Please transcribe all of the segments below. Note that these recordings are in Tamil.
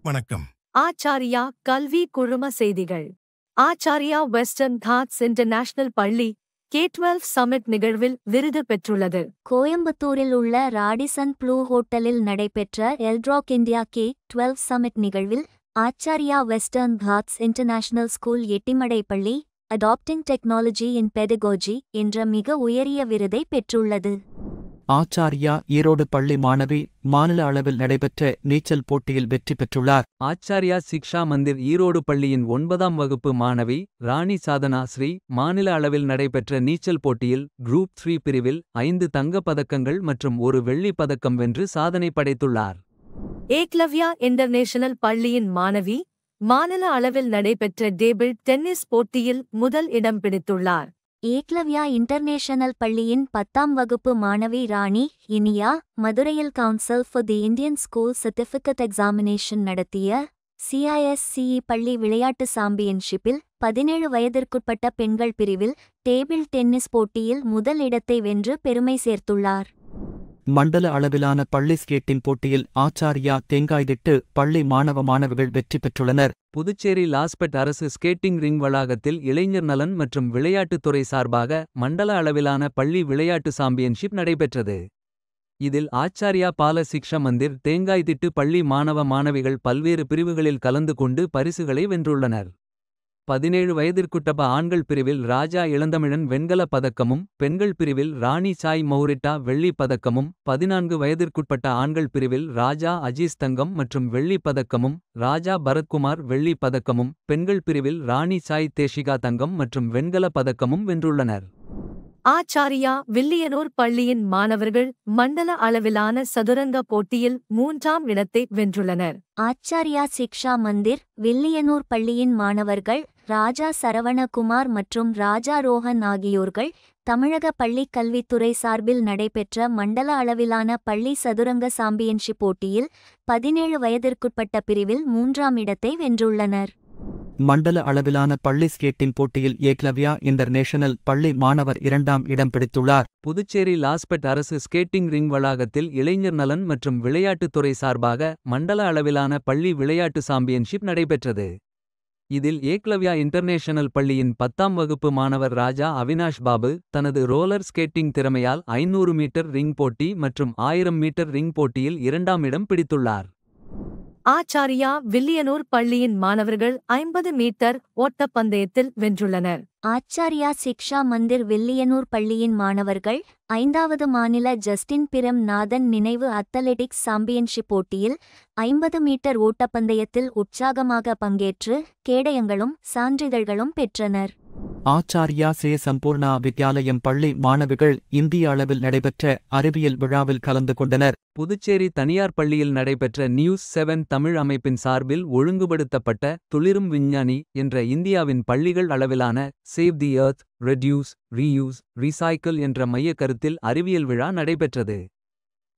வணக்கம். ஆச்சாரியா கல்வி குழும செய்திகள். ஆச்சாரியா வெஸ்டர்ன் காட்ஸ் இன்டர்நேஷனல் பள்ளி K-12 சமிட் நிகழ்வில் விருது பெற்றுள்ளது. கோயம்புத்தூரில் உள்ள ராடிசன் ப்ளூ ஹோட்டலில் நடைபெற்ற எல்ட்ராக் இந்தியா K-12 சமிட் நிகழ்வில் Acharya Western Ghats International School Ettimadai பள்ளி அடாப்டிங் டெக்னாலஜி இன் பெடகோஜி என்ற மிக உயரிய விருதை பெற்றுள்ளது. ஆச்சாரியா ஈரோடு பள்ளி மாணவி மாநில அளவில் நடைபெற்ற நீச்சல் போட்டியில் வெற்றி பெற்றுள்ளார். ஆச்சாரியா சிக்ஷா மந்திர் ஈரோடு பள்ளியின் 9ஆம் வகுப்பு மாணவி ராணி சாதனா ஸ்ரீ மாநில அளவில் நடைபெற்ற நீச்சல் போட்டியில் குரூப் 3 பிரிவில் 5 தங்கப் பதக்கங்கள் மற்றும் 1 வெள்ளிப் பதக்கம் வென்று சாதனை படைத்துள்ளார். ஏக்லவ்யா இன்டர்நேஷனல் பள்ளியின் மாணவி மாநில அளவில் நடைபெற்ற டேபிள் டென்னிஸ் போட்டியில் முதல் இடம் பிடித்துள்ளார். ஏக்லவ்யா இன்டர்நேஷனல் பள்ளியின் 10ஆம் வகுப்பு மாணவி ராணி இனியா மதுரையில் council for the Indian school certificate examination நடத்திய CISCE பள்ளி விளையாட்டு சாம்பியன்ஷிப்பில் 17 வயதிற்குட்பட்ட பெண்கள் பிரிவில் டேபிள் டென்னிஸ் போட்டியில் முதல் இடத்தை வென்று பெருமை சேர்த்துள்ளார். மண்டல அளவிலான பள்ளி ஸ்கேட்டிங் போட்டியில் ஆச்சாரியா தேங்காய்திட்டு பள்ளி மாணவ மாணவிகள் வெற்றி பெற்றுள்ளனர். புதுச்சேரி லாஸ்பெட் அரசு ஸ்கேட்டிங் ரிங் வளாகத்தில் இளைஞர் நலன் மற்றும் விளையாட்டுத்துறை சார்பாக மண்டல அளவிலான பள்ளி விளையாட்டு சாம்பியன்ஷிப் நடைபெற்றது. இதில் ஆச்சாரியா பால சிக்ஷா மந்திர் தேங்காய்திட்டு பள்ளி மாணவ மாணவிகள் பல்வேறு பிரிவுகளில் கலந்து கொண்டு பரிசுகளை வென்றுள்ளனர். 17 வயதிற்குட்பட்ட ஆண்கள் பிரிவில் ராஜா இளந்தமிழன் வெண்கலப் பதக்கமும் பெண்கள் பிரிவில் ராணி சாய் மௌரிட்டா வெள்ளிப் பதக்கமும் 14 வயதிற்குட்பட்ட ஆண்கள் பிரிவில் ராஜா அஜீஸ் தங்கம் மற்றும் வெள்ளிப் பதக்கமும் ராஜா பரத்குமார் வெள்ளிப் பதக்கமும் பெண்கள் பிரிவில் ராணி சாய் தேஷிகா தங்கம் மற்றும் வெண்கலப் பதக்கமும் வென்றுள்ளனர். ஆச்சாரியா வில்லியனூர் பள்ளியின் மாணவர்கள் மண்டல அளவிலான சதுரங்க போட்டியில் 3ஆம் இடத்தை வென்றுள்ளனர். ஆச்சாரியா சிக்ஷா மந்திர் வில்லியனூர் பள்ளியின் மாணவர்கள் ராஜா சரவணகுமார் மற்றும் ராஜா ரோஹன் ஆகியோர்கள் தமிழக பள்ளிக் கல்வித்துறை சார்பில் நடைபெற்ற மண்டல அளவிலான பள்ளி சதுரங்க சாம்பியன்ஷிப் போட்டியில் 17 வயதிற்குட்பட்ட பிரிவில் 3ஆம் இடத்தை வென்றுள்ளனர். மண்டல அளவிலான பள்ளி ஸ்கேட்டிங் போட்டியில் ஏக்லவ்யா இன்டர்நேஷனல் பள்ளி மாணவர் 2ஆம் இடம் பிடித்துள்ளார். புதுச்சேரி லாஸ்பெட் அரசு ஸ்கேட்டிங் ரிங் வளாகத்தில் இளைஞர் நலன் மற்றும் விளையாட்டுத்துறை சார்பாக மண்டல அளவிலான பள்ளி விளையாட்டு சாம்பியன்ஷிப் நடைபெற்றது. இதில் ஏக்லவ்யா இன்டர்நேஷனல் பள்ளியின் 10ஆம் வகுப்பு மாணவர் ராஜா அவினாஷ் பாபு தனது ரோலர் ஸ்கேட்டிங் திறமையால் 500 மீட்டர் ரிங் போட்டி மற்றும் 1000 மீட்டர் ரிங் போட்டியில் 2ஆம் இடம் பிடித்துள்ளார். ஆச்சாரியா வில்லியனூர் பள்ளியின் மாணவர்கள் 50 மீட்டர் ஓட்டப்பந்தயத்தில் வென்றுள்ளனர். ஆச்சாரியா சிக்ஷா மந்திர் வில்லியனூர் பள்ளியின் மாணவர்கள் 5வது மாநில ஜஸ்டின் பிரம் நாதன் நினைவு அத்லெட்டிக்ஸ் சாம்பியன்ஷிப் போட்டியில் 50 மீட்டர் ஓட்டப்பந்தயத்தில் உற்சாகமாக பங்கேற்று கேடயங்களும் சான்றிதழ்களும் பெற்றனர். ஆச்சாரியா சே சம்பூர்ணா வித்யாலயம் பள்ளி மாணவிகள் இந்திய அளவில் நடைபெற்ற அறிவியல் விழாவில் கலந்து கொண்டனர். புதுச்சேரி தனியார் பள்ளியில் நடைபெற்ற நியூஸ் 7 தமிழ் அமைப்பின் சார்பில் ஒழுங்குபடுத்தப்பட்ட துளிரும் விஞ்ஞானி என்ற இந்தியாவின் பள்ளிகள் அளவிலான save the earth, reduce, reuse, recycle என்ற மையக் கருத்தில் அறிவியல் விழா நடைபெற்றது.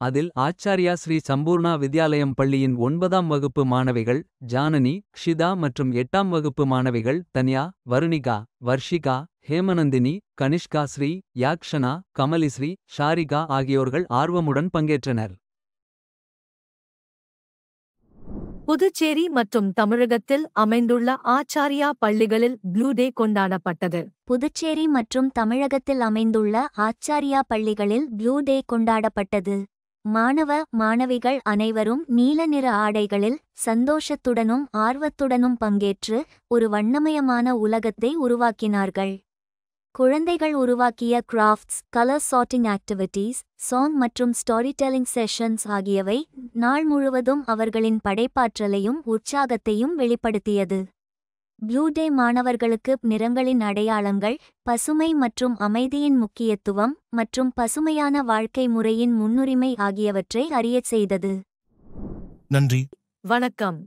அதில் ஆச்சாரியா ஸ்ரீ சம்பூர்ணா வித்யாலயம் பள்ளியின் 9ஆம் வகுப்பு மாணவிகள் ஜானனி, க்ஷிதா மற்றும் 8ஆம் வகுப்பு மாணவிகள் தன்யா, வருணிகா, வர்ஷிகா, ஹேமநந்தினி, கனிஷ்கா ஸ்ரீ, யாக்ஷனா, கமலிஸ்ரீ, ஷாரிகா ஆகியோர்கள் ஆர்வமுடன் பங்கேற்றனர். புதுச்சேரி மற்றும் தமிழகத்தில் அமைந்துள்ள ஆச்சாரியா பள்ளிகளில் ப்ளூ டே கொண்டாடப்பட்டது. புதுச்சேரி மற்றும் தமிழகத்தில் அமைந்துள்ள ஆச்சாரியா பள்ளிகளில் ப்ளூ டே கொண்டாடப்பட்டது. மாணவ மாணவிகள் அனைவரும் நீல நிற ஆடைகளில் சந்தோஷத்துடனும் ஆர்வத்துடனும் பங்கேற்று ஒரு வண்ணமயமான உலகத்தை உருவாக்கினார்கள். குழந்தைகள் உருவாக்கிய crafts, colour charting activities, song மற்றும் ஸ்டோரி டெல்லிங் செஷன்ஸ் ஆகியவை நாள் முழுவதும் அவர்களின் படைப்பாற்றலையும் உற்சாகத்தையும் வெளிப்படுத்தியது. ப்ளூ டே மாணவர்களுக்கு நிறங்களின் அடையாளங்கள், பசுமை மற்றும் அமைதியின் முக்கியத்துவம் மற்றும் பசுமையான வாழ்க்கை முறையின் முன்னுரிமை ஆகியவற்றை அறியச் செய்தது. நன்றி. வணக்கம்.